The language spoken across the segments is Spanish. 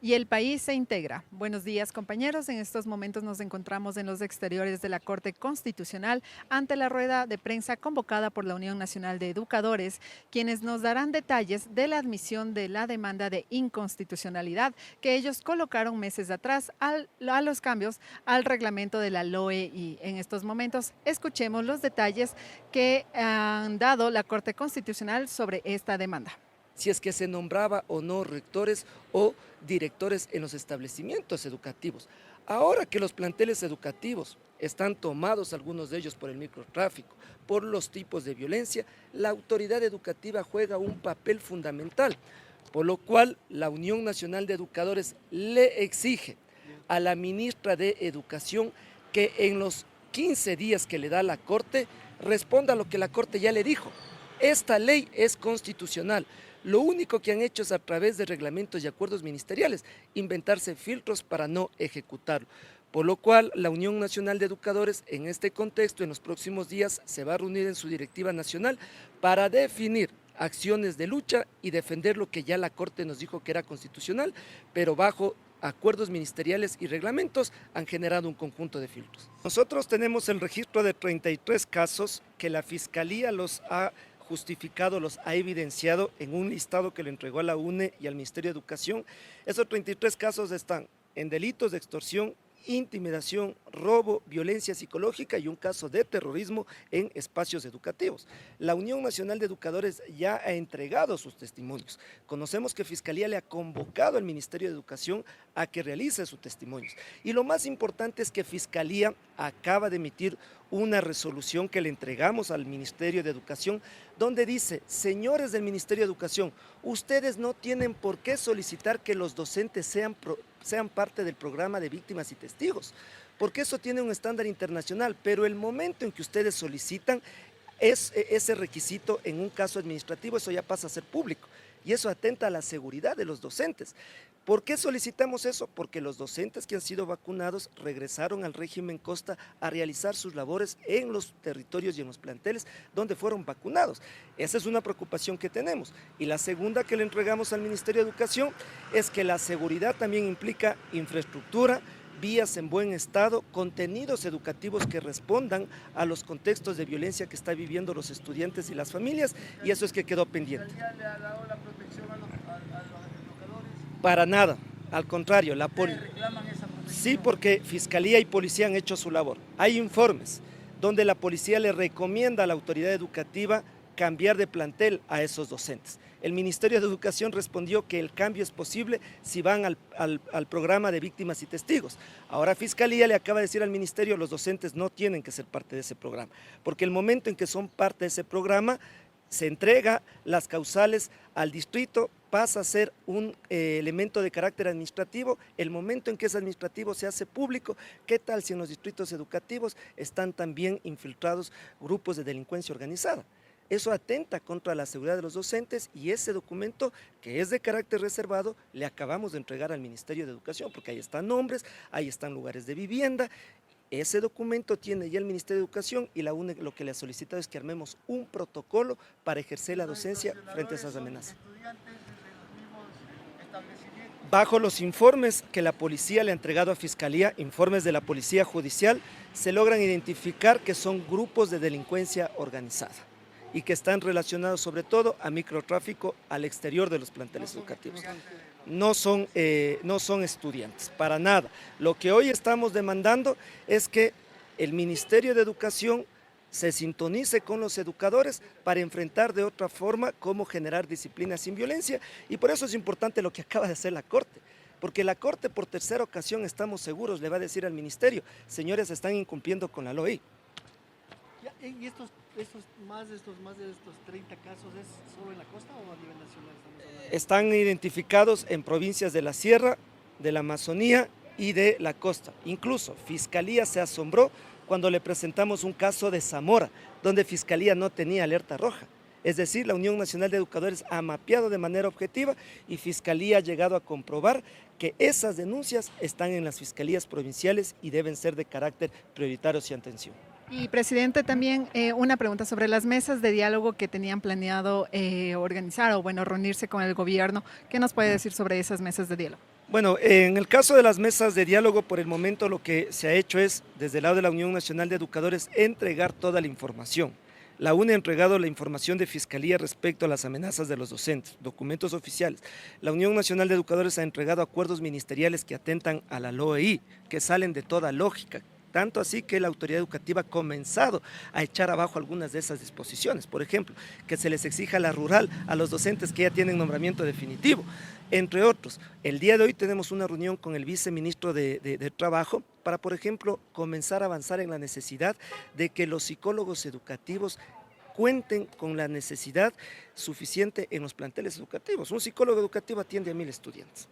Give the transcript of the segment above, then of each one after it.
Y el país se integra. Buenos días, compañeros. En estos momentos nos encontramos en los exteriores de la Corte Constitucional ante la rueda de prensa convocada por la Unión Nacional de Educadores, quienes nos darán detalles de la admisión de la demanda de inconstitucionalidad que ellos colocaron meses atrás a los cambios al reglamento de la LOE. Y en estos momentos escuchemos los detalles que han dado la Corte Constitucional sobre esta demanda. Si es que se nombraba o no rectores o directores en los establecimientos educativos. Ahora que los planteles educativos están tomados, algunos de ellos por el microtráfico, por los tipos de violencia, la autoridad educativa juega un papel fundamental, por lo cual la Unión Nacional de Educadores le exige a la ministra de Educación que en los 15 días que le da la Corte responda a lo que la Corte ya le dijo. Esta ley es constitucional. Lo único que han hecho es a través de reglamentos y acuerdos ministeriales, inventarse filtros para no ejecutarlo. Por lo cual, la Unión Nacional de Educadores, en este contexto, en los próximos días, se va a reunir en su directiva nacional para definir acciones de lucha y defender lo que ya la Corte nos dijo que era constitucional, pero bajo acuerdos ministeriales y reglamentos han generado un conjunto de filtros. Nosotros tenemos el registro de 33 casos que la Fiscalía los ha justificado, los ha evidenciado en un listado que le entregó a la UNE y al Ministerio de Educación. Esos 33 casos están en delitos de extorsión, intimidación, robo, violencia psicológica y un caso de terrorismo en espacios educativos. La Unión Nacional de Educadores ya ha entregado sus testimonios. Conocemos que Fiscalía le ha convocado al Ministerio de Educación a que realice sus testimonios. Y lo más importante es que Fiscalía acaba de emitir una resolución que le entregamos al Ministerio de Educación, donde dice: señores del Ministerio de Educación, ustedes no tienen por qué solicitar que los docentes sean parte del programa de víctimas y testigos, porque eso tiene un estándar internacional, pero el momento en que ustedes solicitan ese requisito en un caso administrativo, eso ya pasa a ser público, y eso atenta a la seguridad de los docentes. ¿Por qué solicitamos eso? Porque los docentes que han sido vacunados regresaron al régimen Costa a realizar sus labores en los territorios y en los planteles donde fueron vacunados. Esa es una preocupación que tenemos. Y la segunda que le entregamos al Ministerio de Educación es que la seguridad también implica infraestructura, vías en buen estado, contenidos educativos que respondan a los contextos de violencia que están viviendo los estudiantes y las familias, y eso es que quedó pendiente. ¿Ya le ha dado la protección a los educadores? Para nada, al contrario, ¿Ustedes reclaman esa protección? sí, porque Fiscalía y Policía han hecho su labor. Hay informes donde la Policía le recomienda a la autoridad educativa cambiar de plantel a esos docentes. El Ministerio de Educación respondió que el cambio es posible si van al programa de víctimas y testigos. Ahora Fiscalía le acaba de decir al Ministerio: los docentes no tienen que ser parte de ese programa, porque el momento en que son parte de ese programa, se entrega las causales al distrito, pasa a ser un elemento de carácter administrativo. El momento en que es administrativo se hace público. ¿Qué tal si en los distritos educativos están también infiltrados grupos de delincuencia organizada? Eso atenta contra la seguridad de los docentes, y ese documento, que es de carácter reservado, le acabamos de entregar al Ministerio de Educación, porque ahí están nombres, ahí están lugares de vivienda. Ese documento tiene ya el Ministerio de Educación, y la UNE lo que le ha solicitado es que armemos un protocolo para ejercer la docencia frente a esas amenazas. ¿Estudiantes de los mismos establecimientos? Bajo los informes que la policía le ha entregado a Fiscalía, informes de la Policía Judicial, se logran identificar que son grupos de delincuencia organizada y que están relacionados sobre todo a microtráfico al exterior de los planteles educativos. No son estudiantes, para nada. Lo que hoy estamos demandando es que el Ministerio de Educación se sintonice con los educadores para enfrentar de otra forma cómo generar disciplina sin violencia, y por eso es importante lo que acaba de hacer la Corte. Porque la Corte, por tercera ocasión, estamos seguros, le va a decir al Ministerio: señores, están incumpliendo con la LOI. ¿Y estos más de estos 30 casos es solo en la costa o a nivel nacional estamos hablando? Están identificados en provincias de la Sierra, de la Amazonía y de la costa. Incluso Fiscalía se asombró cuando le presentamos un caso de Zamora, donde Fiscalía no tenía alerta roja. Es decir, la Unión Nacional de Educadores ha mapeado de manera objetiva, y Fiscalía ha llegado a comprobar que esas denuncias están en las fiscalías provinciales y deben ser de carácter prioritario y atención. Y presidente, también una pregunta sobre las mesas de diálogo que tenían planeado organizar o bueno, reunirse con el gobierno. ¿Qué nos puede decir sobre esas mesas de diálogo? Bueno, en el caso de las mesas de diálogo, por el momento lo que se ha hecho es, desde el lado de la Unión Nacional de Educadores, entregar toda la información. La UNE ha entregado la información de Fiscalía respecto a las amenazas de los docentes, documentos oficiales. La Unión Nacional de Educadores ha entregado acuerdos ministeriales que atentan a la LOEI, que salen de toda lógica. Tanto así que la autoridad educativa ha comenzado a echar abajo algunas de esas disposiciones. Por ejemplo, que se les exija la rural a los docentes que ya tienen nombramiento definitivo. Entre otros, el día de hoy tenemos una reunión con el viceministro de Trabajo para, por ejemplo, comenzar a avanzar en la necesidad de que los psicólogos educativos cuenten con la necesidad suficiente en los planteles educativos. Un psicólogo educativo atiende a 1000 estudiantes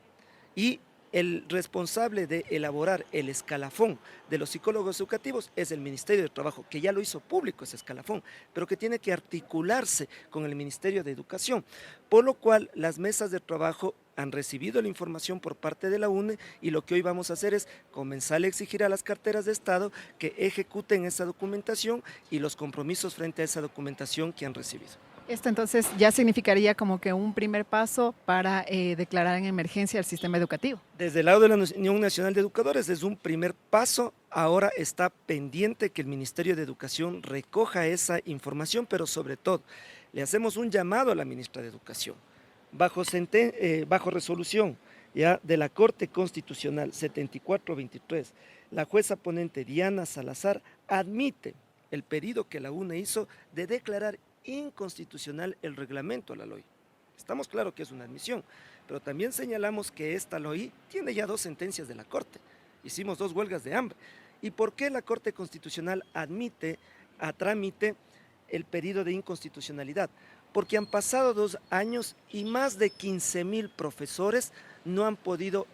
y el responsable de elaborar el escalafón de los psicólogos educativos es el Ministerio de Trabajo, que ya lo hizo público ese escalafón, pero que tiene que articularse con el Ministerio de Educación, por lo cual las mesas de trabajo han recibido la información por parte de la UNE y lo que hoy vamos a hacer es comenzar a exigir a las carteras de Estado que ejecuten esa documentación y los compromisos frente a esa documentación que han recibido. Esto entonces ya significaría como que un primer paso para declarar en emergencia el sistema educativo. Desde el lado de la Unión Nacional de Educadores es un primer paso, ahora está pendiente que el Ministerio de Educación recoja esa información, pero sobre todo le hacemos un llamado a la ministra de Educación. Bajo resolución ya de la Corte Constitucional 7423, la jueza ponente Diana Salazar admite el pedido que la UNE hizo de declarar inconstitucional el reglamento a la LOI. Estamos claros que es una admisión, pero también señalamos que esta LOI tiene ya 2 sentencias de la Corte. Hicimos 2 huelgas de hambre. ¿Y por qué la Corte Constitucional admite a trámite el pedido de inconstitucionalidad? Porque han pasado 2 años y más de 15,000 profesores no han podido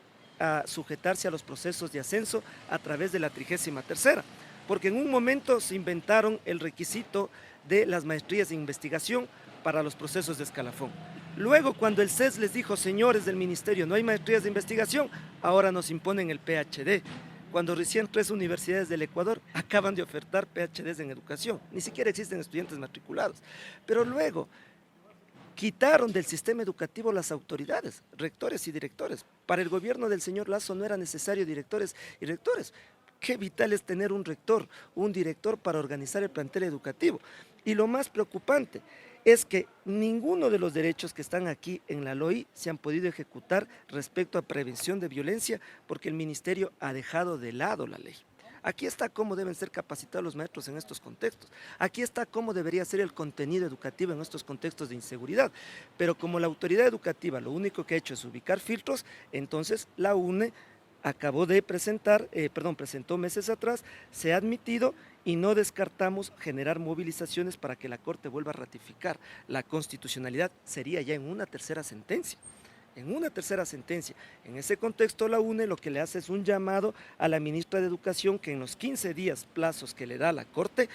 sujetarse a los procesos de ascenso a través de la 33ª, porque en un momento se inventaron el requisito de las maestrías de investigación para los procesos de escalafón. Luego, cuando el CES les dijo, señores del ministerio, no hay maestrías de investigación, ahora nos imponen el PhD, cuando recién 3 universidades del Ecuador acaban de ofertar PhDs en educación, ni siquiera existen estudiantes matriculados. Pero luego quitaron del sistema educativo las autoridades, rectores y directores. Para el gobierno del señor Lasso no era necesario directores y rectores. Qué vital es tener un rector, un director para organizar el plantel educativo. Y lo más preocupante es que ninguno de los derechos que están aquí en la LOI se han podido ejecutar respecto a prevención de violencia porque el ministerio ha dejado de lado la ley. Aquí está cómo deben ser capacitados los maestros en estos contextos. Aquí está cómo debería ser el contenido educativo en estos contextos de inseguridad. Pero como la autoridad educativa lo único que ha hecho es ubicar filtros, entonces la UNE acabó de presentó meses atrás, se ha admitido y no descartamos generar movilizaciones para que la Corte vuelva a ratificar la constitucionalidad, sería ya en una tercera sentencia. En ese contexto la UNE lo que le hace es un llamado a la ministra de Educación que en los 15 días plazos que le da la Corte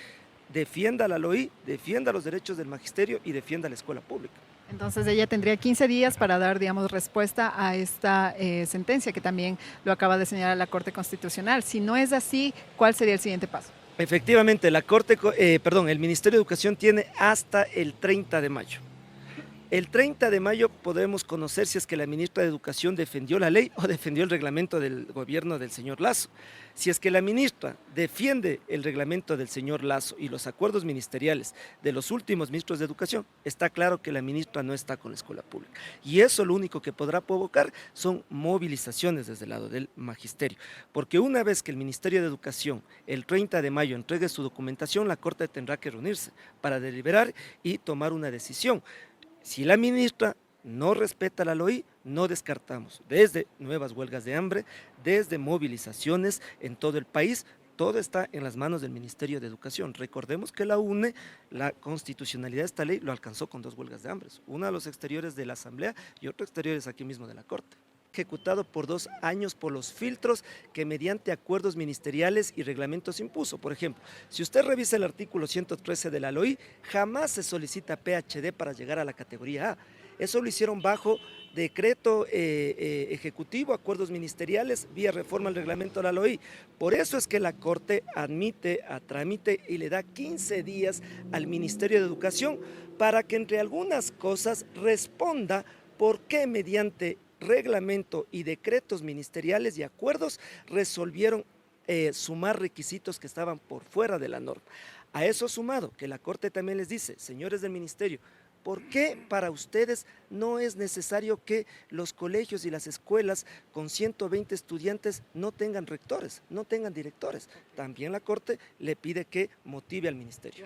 defienda la LOI, defienda los derechos del magisterio y defienda la escuela pública. Entonces ella tendría 15 días para dar, digamos, respuesta a esta sentencia que también lo acaba de señalar la Corte Constitucional. Si no es así, ¿cuál sería el siguiente paso? Efectivamente, el Ministerio de Educación tiene hasta el 30 de mayo. El 30 de mayo podemos conocer si es que la ministra de Educación defendió la ley o defendió el reglamento del gobierno del señor Lasso. Si es que la ministra defiende el reglamento del señor Lasso y los acuerdos ministeriales de los últimos ministros de Educación, está claro que la ministra no está con la escuela pública. Y eso lo único que podrá provocar son movilizaciones desde el lado del magisterio. Porque una vez que el Ministerio de Educación el 30 de mayo entregue su documentación, la Corte tendrá que reunirse para deliberar y tomar una decisión. Si la ministra no respeta la LOI, no descartamos desde nuevas huelgas de hambre, desde movilizaciones en todo el país. Todo está en las manos del Ministerio de Educación. Recordemos que la UNE, la constitucionalidad de esta ley, lo alcanzó con 2 huelgas de hambre. Una a los exteriores de la Asamblea y otra exteriores aquí mismo de la Corte. Ejecutado por 2 años por los filtros que mediante acuerdos ministeriales y reglamentos impuso. Por ejemplo, si usted revisa el artículo 113 de la LOI, jamás se solicita PhD para llegar a la categoría A. Eso lo hicieron bajo decreto ejecutivo, acuerdos ministeriales, vía reforma al reglamento de la LOI. Por eso es que la Corte admite a trámite y le da 15 días al Ministerio de Educación para que entre algunas cosas responda por qué mediante reglamento y decretos ministeriales y acuerdos resolvieron sumar requisitos que estaban por fuera de la norma. A eso sumado, que la Corte también les dice, señores del Ministerio, ¿por qué para ustedes no es necesario que los colegios y las escuelas con 120 estudiantes no tengan rectores, no tengan directores? También la Corte le pide que motive al Ministerio.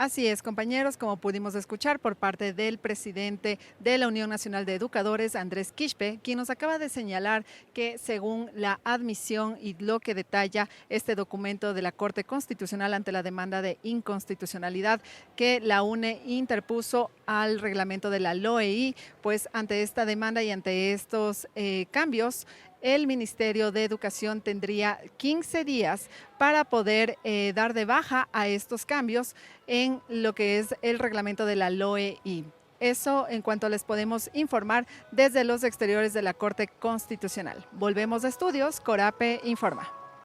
Así es, compañeros, como pudimos escuchar por parte del presidente de la Unión Nacional de Educadores, Andrés Quispe, quien nos acaba de señalar que según la admisión y lo que detalla este documento de la Corte Constitucional ante la demanda de inconstitucionalidad que la UNE interpuso al reglamento de la LOEI, pues ante esta demanda y ante estos cambios, el Ministerio de Educación tendría 15 días para poder dar de baja a estos cambios en lo que es el reglamento de la LOEI. Eso en cuanto les podemos informar desde los exteriores de la Corte Constitucional. Volvemos a estudios, Corape informa.